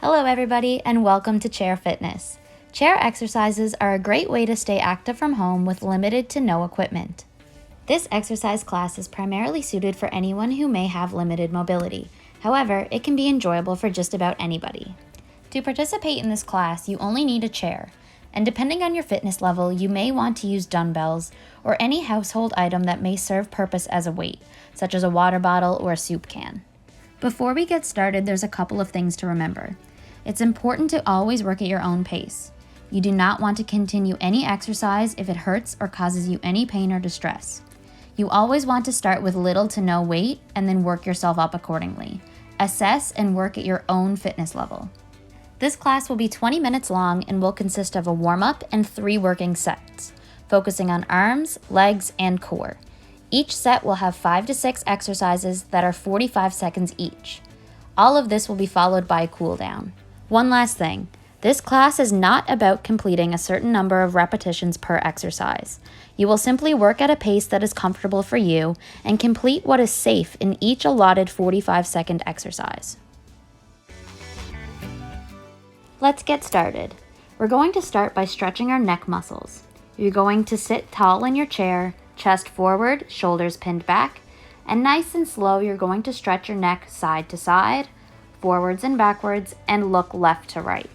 Hello everybody and welcome to Chair Fitness. Chair exercises are a great way to stay active from home with limited to no equipment. This exercise class is primarily suited for anyone who may have limited mobility. However, it can be enjoyable for just about anybody. To participate in this class, you only need a chair, and depending on your fitness level, you may want to use dumbbells or any household item that may serve purpose as a weight, such as a water bottle or a soup can. Before we get started, there's a couple of things to remember. It's important to always work at your own pace. You do not want to continue any exercise if it hurts or causes you any pain or distress. You always want to start with little to no weight and then work yourself up accordingly. Assess and work at your own fitness level. This class will be 20 minutes long and will consist of a warm-up and 3 working sets, focusing on arms, legs, and core. Each set will have 5 to 6 exercises that are 45 seconds each. All of this will be followed by a cool down. One last thing, this class is not about completing a certain number of repetitions per exercise. You will simply work at a pace that is comfortable for you and complete what is safe in each allotted 45-second exercise. Let's get started. We're going to start by stretching our neck muscles. You're going to sit tall in your chair, chest forward, shoulders pinned back, and nice and slow you're going to stretch your neck side to side, forwards and backwards, and look left to right.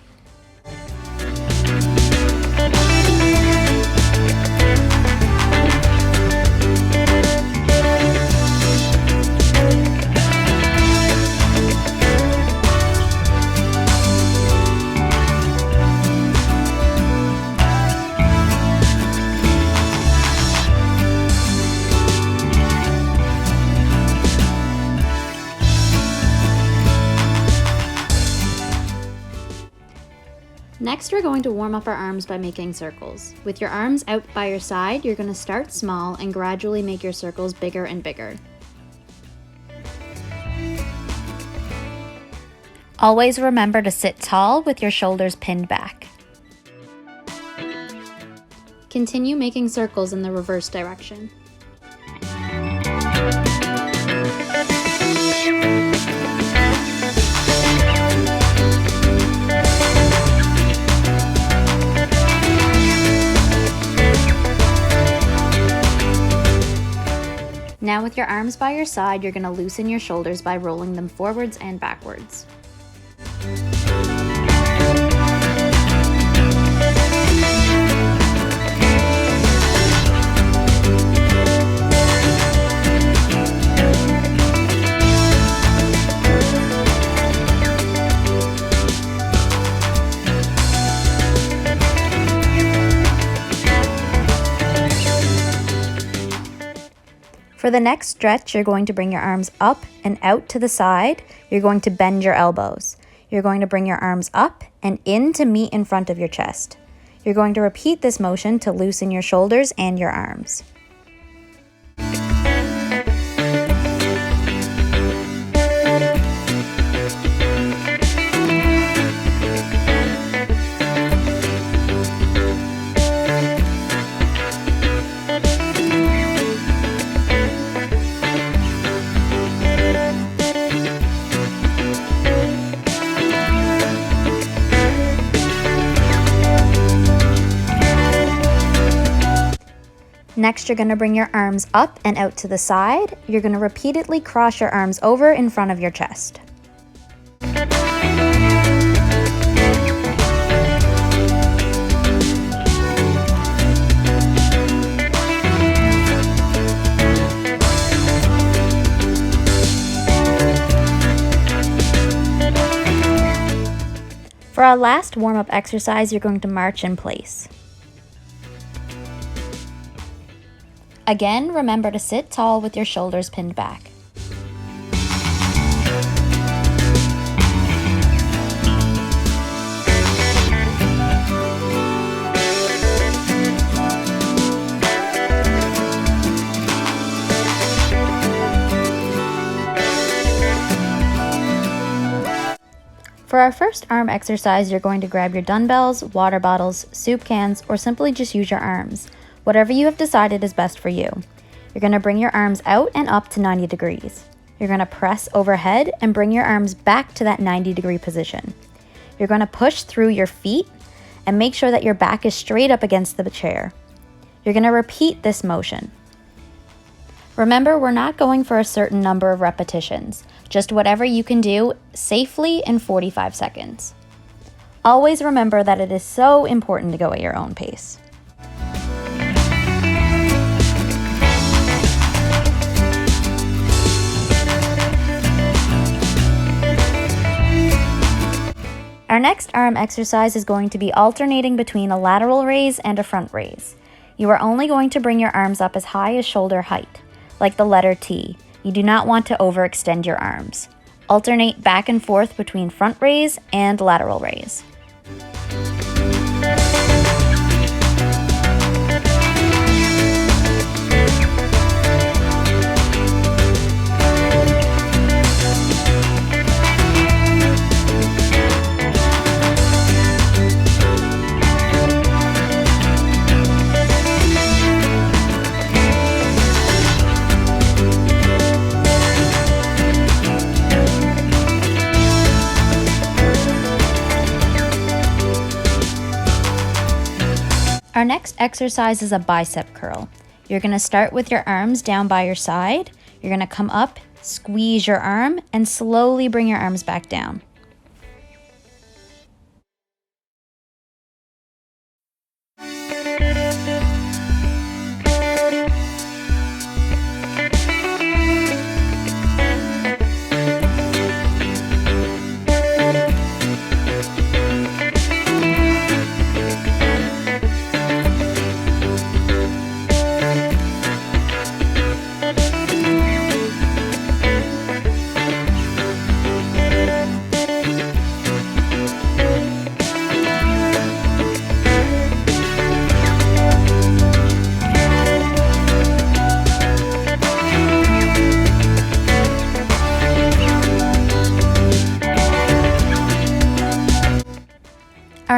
Next, we're going to warm up our arms by making circles. With your arms out by your side, you're going to start small and gradually make your circles bigger and bigger. Always remember to sit tall with your shoulders pinned back. Continue making circles in the reverse direction. Now with your arms by your side, you're going to loosen your shoulders by rolling them forwards and backwards. For the next stretch, you're going to bring your arms up and out to the side. You're going to bend your elbows. You're going to bring your arms up and in to meet in front of your chest. You're going to repeat this motion to loosen your shoulders and your arms. Next, you're going to bring your arms up and out to the side. You're going to repeatedly cross your arms over in front of your chest. For our last warm-up exercise, you're going to march in place. Again, remember to sit tall with your shoulders pinned back. For our first arm exercise, you're going to grab your dumbbells, water bottles, soup cans, or simply just use your arms. Whatever you have decided is best for you. You're going to bring your arms out and up to 90 degrees. You're going to press overhead and bring your arms back to that 90-degree position. You're going to push through your feet and make sure that your back is straight up against the chair. You're going to repeat this motion. Remember, we're not going for a certain number of repetitions, just whatever you can do safely in 45 seconds. Always remember that it is so important to go at your own pace. Our next arm exercise is going to be alternating between a lateral raise and a front raise. You are only going to bring your arms up as high as shoulder height, like the letter T. You do not want to overextend your arms. Alternate back and forth between front raise and lateral raise. Our next exercise is a bicep curl. You're going to start with your arms down by your side. You're going to come up, squeeze your arm, and slowly bring your arms back down.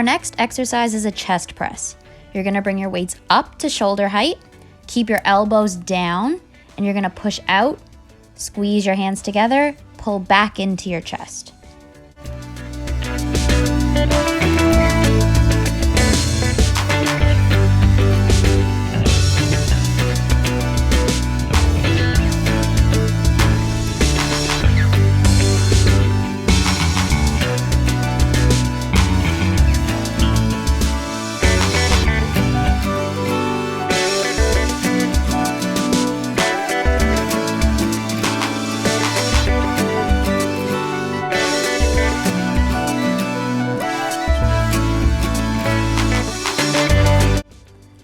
Our next exercise is a chest press. You're going to bring your weights up to shoulder height, keep your elbows down, and you're going to push out, squeeze your hands together, pull back into your chest.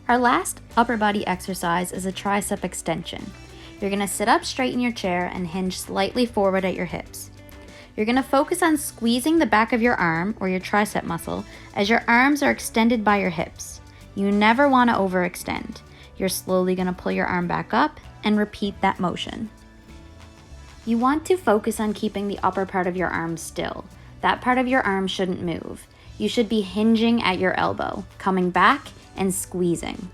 Our last upper body exercise is a tricep extension. You're going to sit up straight in your chair and hinge slightly forward at your hips. You're going to focus on squeezing the back of your arm or your tricep muscle as your arms are extended by your hips. You never want to overextend. You're slowly going to pull your arm back up and repeat that motion. You want to focus on keeping the upper part of your arm still. That part of your arm shouldn't move. You should be hinging at your elbow, coming back and squeezing.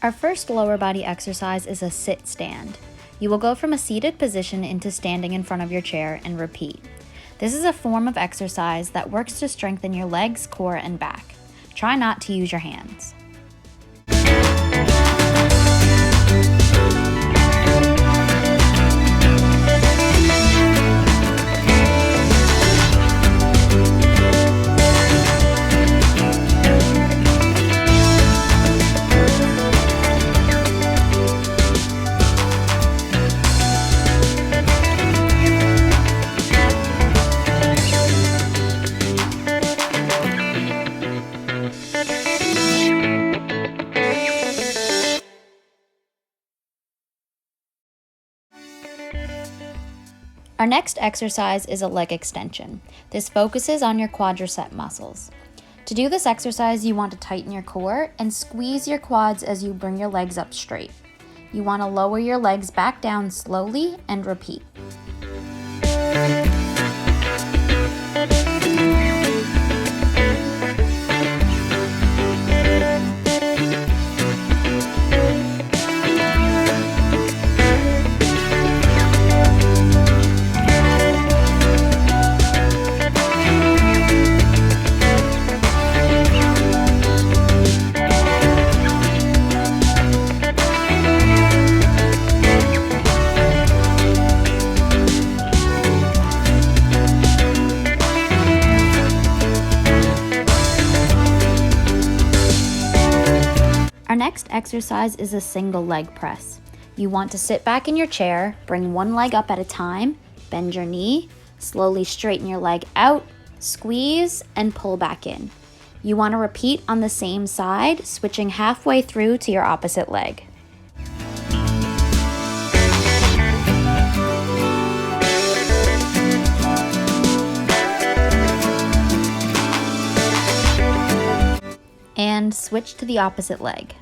Our first lower body exercise is a sit stand. You will go from a seated position into standing in front of your chair and repeat. This is a form of exercise that works to strengthen your legs, core, and back. Try not to use your hands. Our next exercise is a leg extension. This focuses on your quadricep muscles. To do this exercise, you want to tighten your core and squeeze your quads as you bring your legs up straight. You want to lower your legs back down slowly and repeat. Our next exercise is a single leg press. You want to sit back in your chair, bring one leg up at a time, bend your knee, slowly straighten your leg out, squeeze, and pull back in. You want to repeat on the same side, switching halfway through to your opposite leg. And switch to the opposite leg.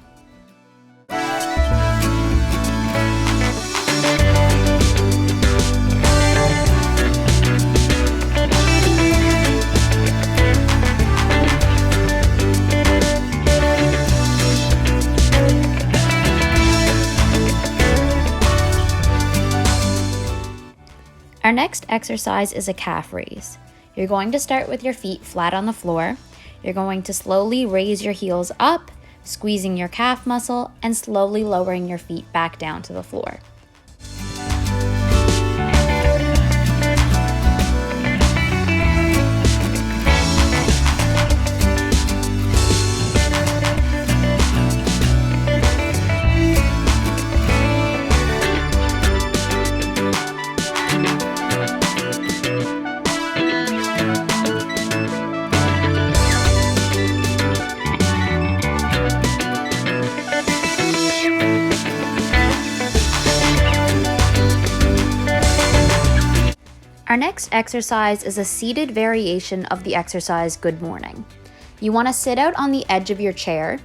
Our next exercise is a calf raise. You're going to start with your feet flat on the floor. You're going to slowly raise your heels up, squeezing your calf muscle, and slowly lowering your feet back down to the floor. Our next exercise is a seated variation of the exercise Good Morning. You want to sit out on the edge of your chair,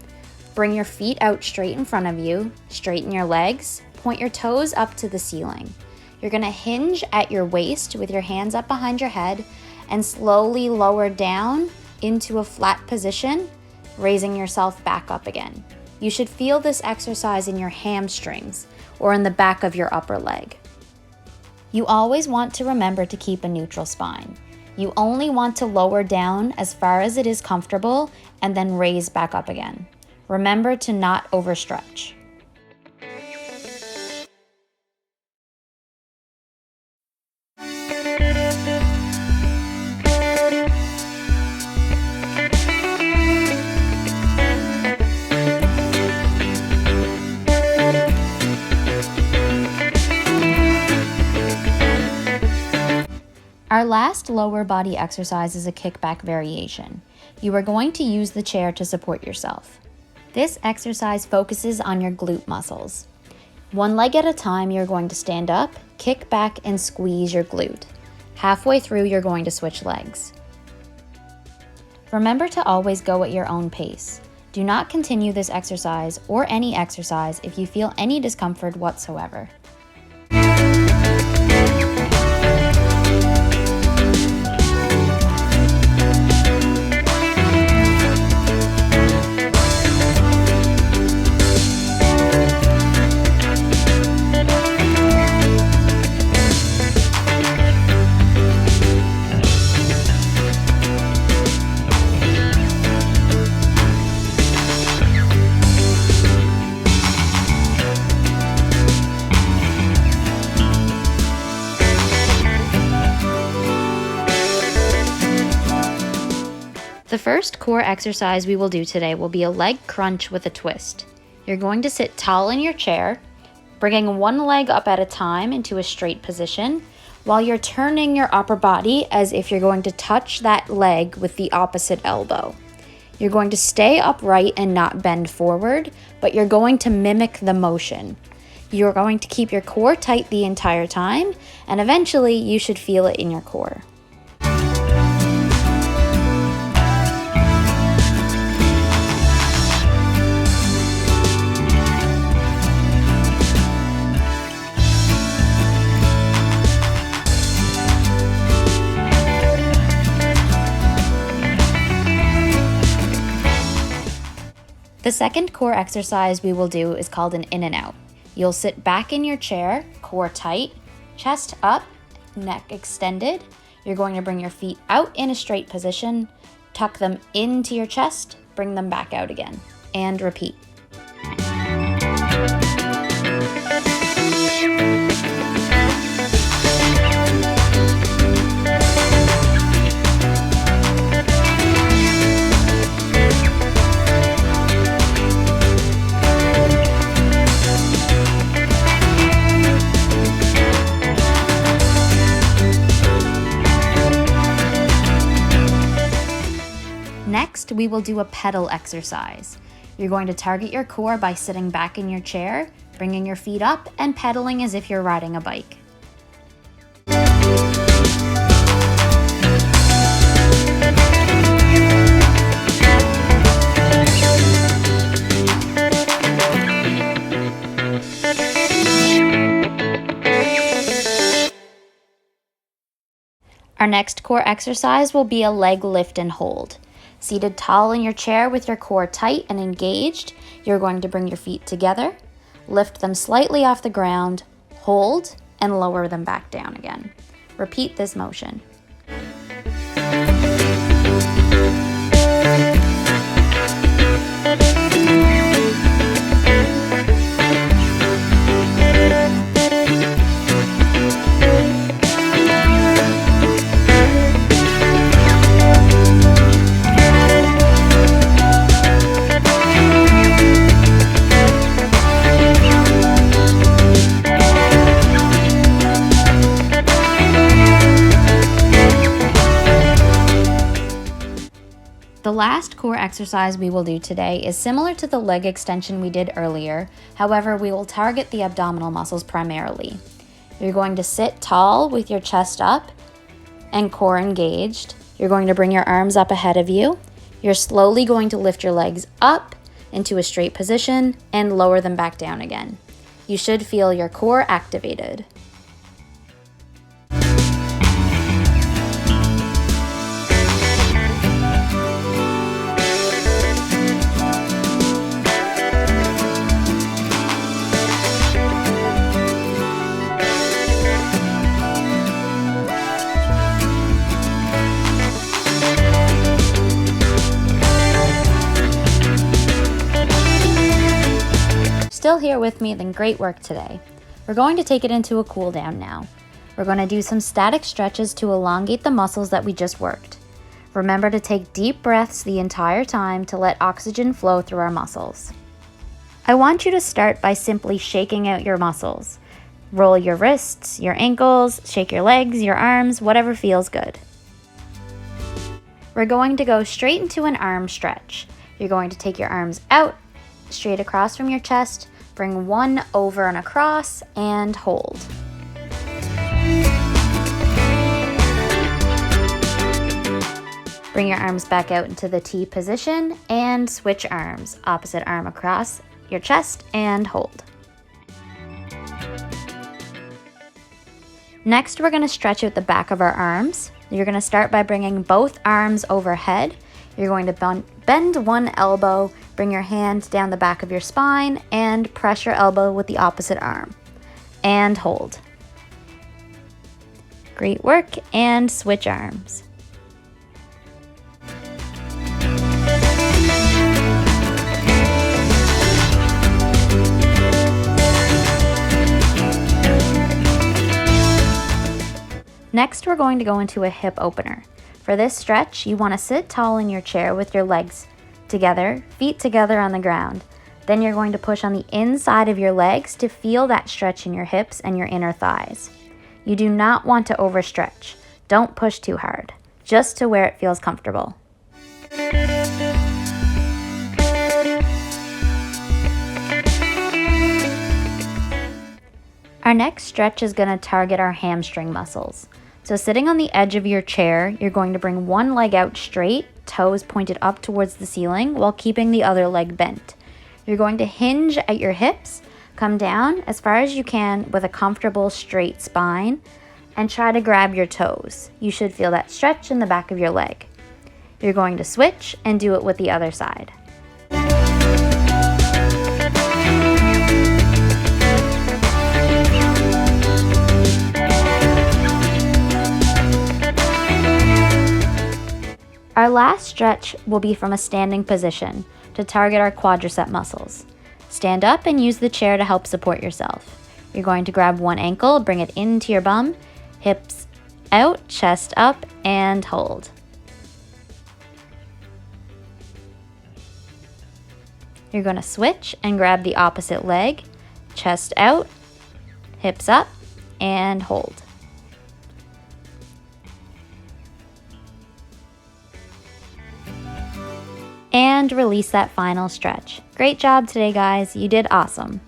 bring your feet out straight in front of you, straighten your legs, point your toes up to the ceiling. You're going to hinge at your waist with your hands up behind your head and slowly lower down into a flat position, raising yourself back up again. You should feel this exercise in your hamstrings or in the back of your upper leg. You always want to remember to keep a neutral spine. You only want to lower down as far as it is comfortable and then raise back up again. Remember to not overstretch. Our last lower body exercise is a kickback variation. You are going to use the chair to support yourself. This exercise focuses on your glute muscles. One leg at a time, you're going to stand up, kick back, and squeeze your glute. Halfway through, you're going to switch legs. Remember to always go at your own pace. Do not continue this exercise or any exercise if you feel any discomfort whatsoever. The first core exercise we will do today will be a leg crunch with a twist. You're going to sit tall in your chair, bringing one leg up at a time into a straight position, while you're turning your upper body as if you're going to touch that leg with the opposite elbow. You're going to stay upright and not bend forward, but you're going to mimic the motion. You're going to keep your core tight the entire time, and eventually you should feel it in your core. The second core exercise we will do is called an in and out. You'll sit back in your chair, core tight, chest up, neck extended. You're going to bring your feet out in a straight position, tuck them into your chest, bring them back out again, and repeat. Next, we will do a pedal exercise. You're going to target your core by sitting back in your chair, bringing your feet up, and pedaling as if you're riding a bike. Our next core exercise will be a leg lift and hold. Seated tall in your chair with your core tight and engaged, you're going to bring your feet together, lift them slightly off the ground, hold, and lower them back down again. Repeat this motion. The last core exercise we will do today is similar to the leg extension we did earlier. However, we will target the abdominal muscles primarily. You're going to sit tall with your chest up and core engaged. You're going to bring your arms up ahead of you. You're slowly going to lift your legs up into a straight position and lower them back down again. You should feel your core activated. Still here with me, then great work today. We're going to take it into a cool down now. We're going to do some static stretches to elongate the muscles that we just worked. Remember to take deep breaths the entire time to let oxygen flow through our muscles. I want you to start by simply shaking out your muscles. Roll your wrists, your ankles, shake your legs, your arms, whatever feels good. We're going to go straight into an arm stretch. You're going to take your arms out, straight across from your chest, bring one over and across, and hold. Bring your arms back out into the T position and switch arms. Opposite arm across your chest and hold. Next, we're going to stretch out the back of our arms. You're going to start by bringing both arms overhead. You're going to bend one elbow, bring your hand down the back of your spine, and press your elbow with the opposite arm. And hold. Great work, and switch arms. Next, we're going to go into a hip opener. For this stretch, you want to sit tall in your chair with your legs together, feet together on the ground. Then you're going to push on the inside of your legs to feel that stretch in your hips and your inner thighs. You do not want to overstretch. Don't push too hard, just to where it feels comfortable. Our next stretch is going to target our hamstring muscles. So sitting on the edge of your chair, you're going to bring one leg out straight, toes pointed up towards the ceiling while keeping the other leg bent. You're going to hinge at your hips, come down as far as you can with a comfortable straight spine, and try to grab your toes. You should feel that stretch in the back of your leg. You're going to switch and do it with the other side. Our last stretch will be from a standing position to target our quadricep muscles. Stand up and use the chair to help support yourself. You're going to grab one ankle, bring it into your bum, hips out, chest up, and hold. You're going to switch and grab the opposite leg, chest out, hips up, and hold. And release that final stretch. Great job today, guys. You did awesome.